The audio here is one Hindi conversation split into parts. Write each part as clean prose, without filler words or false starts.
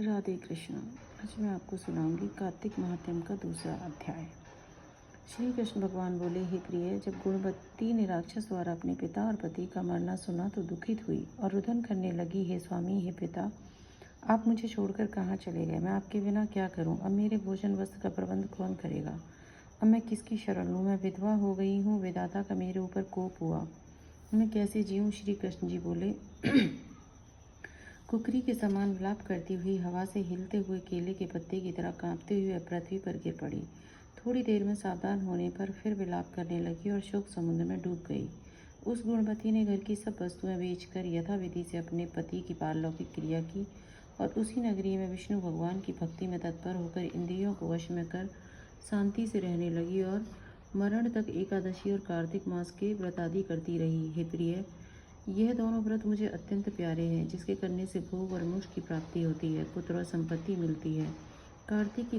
राधे कृष्ण। आज मैं आपको सुनाऊंगी कार्तिक महात्म्य का दूसरा अध्याय। श्री कृष्ण भगवान बोले, हे प्रिय, जब गुणवती ने राक्षस द्वारा अपने पिता और पति का मरना सुना तो दुखित हुई और रुदन करने लगी। हे स्वामी, हे पिता, आप मुझे छोड़कर कहाँ चले गए? मैं आपके बिना क्या करूं? अब मेरे भोजन वस्त्र का प्रबंध कौन करेगा? अब मैं किसकी शरण लूँ? मैं विधवा हो गई हूँ। विधाता का मेरे ऊपर कोप हुआ। मैं कैसे जीऊँ? श्री कृष्ण जी बोले, कुकरी के समान विलाप करती हुई हवा से हिलते हुए केले के पत्ते की तरह कांपते हुए पृथ्वी पर गिर पड़ी। थोड़ी देर में सावधान होने पर फिर विलाप करने लगी और शोक समुद्र में डूब गई। उस गुणवती ने घर की सब वस्तुएं बेचकर यथाविधि से अपने पति की पारलौकिक क्रिया की और उसी नगरी में विष्णु भगवान की भक्ति में तत्पर होकर इंद्रियों को वश में कर शांति से रहने लगी और मरण तक एकादशी और कार्तिक मास के व्रत आदि करती रही। हे प्रिय, यह दोनों व्रत मुझे अत्यंत प्यारे हैं, जिसके करने से भोग और मोक्ष की प्राप्ति होती है, पुत्र और संपत्ति मिलती है। कार्तिक की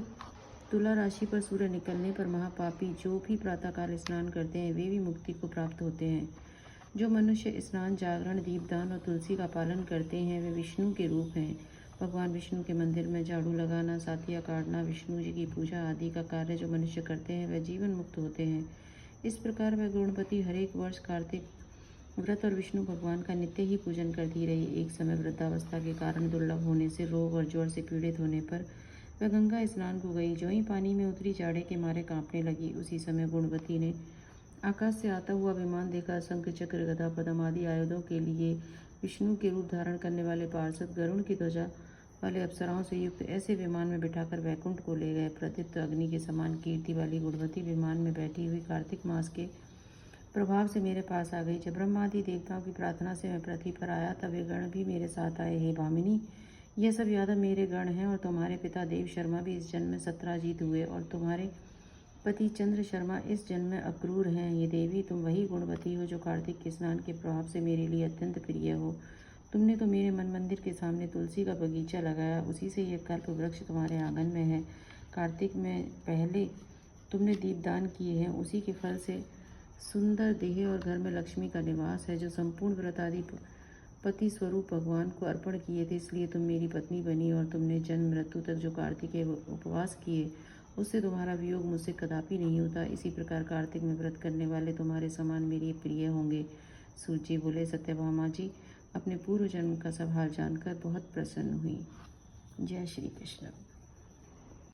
तुला राशि पर सूर्य निकलने पर महापापी जो भी प्रातःकाल स्नान करते हैं वे भी मुक्ति को प्राप्त होते हैं। जो मनुष्य स्नान, जागरण, दीपदान और तुलसी का पालन करते हैं वे विष्णु के रूप हैं। भगवान विष्णु के मंदिर में झाड़ू लगाना, सातिया काटना, विष्णु जी की पूजा आदि का कार्य जो मनुष्य करते हैं वह जीवन मुक्त होते हैं। इस प्रकार वह गुणवती हर एक वर्ष कार्तिक व्रत और विष्णु भगवान का नित्य ही पूजन करती रही। एक समय वृद्धावस्था के कारण दुर्लभ होने से, रोग और ज्वर से पीड़ित होने पर वह गंगा स्नान को गई। जो ही पानी में उतरी जाड़े के मारे कांपने लगी। उसी समय गुणवती ने आकाश से आता हुआ विमान देखा। शंख, चक्र, गदा, पद्म आदि आयुधों के लिए विष्णु के रूप धारण करने वाले पार्षद गरुण की ध्वजा वाले अप्सराओं से युक्त ऐसे विमान में बिठाकर वैकुंठ को ले गए। प्रदीप्त अग्नि के समान कीर्ति वाली गुणवती विमान में बैठी हुई कार्तिक मास के प्रभाव से मेरे पास आ गई। जब ब्रह्मादि देवताओं की प्रार्थना से मैं पृथ्वी पर आया तब वे गण भी मेरे साथ आए। हे भामिनी, ये सब यादव मेरे गण हैं और तुम्हारे पिता देव शर्मा भी इस जन्म में सत्राजीत हुए और तुम्हारे पति चंद्र शर्मा इस जन्म में अक्रूर हैं। ये देवी, तुम वही गुणवती हो जो कार्तिक के स्नान के प्रभाव से मेरे लिए अत्यंत प्रिय हो। तुमने तो मेरे मन मंदिर के सामने तुलसी का बगीचा लगाया, उसी से यह कल्प वृक्ष तुम्हारे आंगन में है। कार्तिक में पहले तुमने दीपदान किए हैं, उसी के फल से सुंदर देह और घर में लक्ष्मी का निवास है। जो संपूर्ण व्रत आदि पति स्वरूप भगवान को अर्पण किए थे, इसलिए तुम मेरी पत्नी बनी और तुमने जन्म मृत्यु तक जो कार्तिक के उपवास किए उससे तुम्हारा वियोग मुझसे कदापि नहीं होता। इसी प्रकार कार्तिक में व्रत करने वाले तुम्हारे समान मेरे प्रिय होंगे। सूत जी बोले, सत्यभामा जी अपने पूर्व जन्म का सब हाल जानकर बहुत प्रसन्न हुई। जय श्री कृष्ण।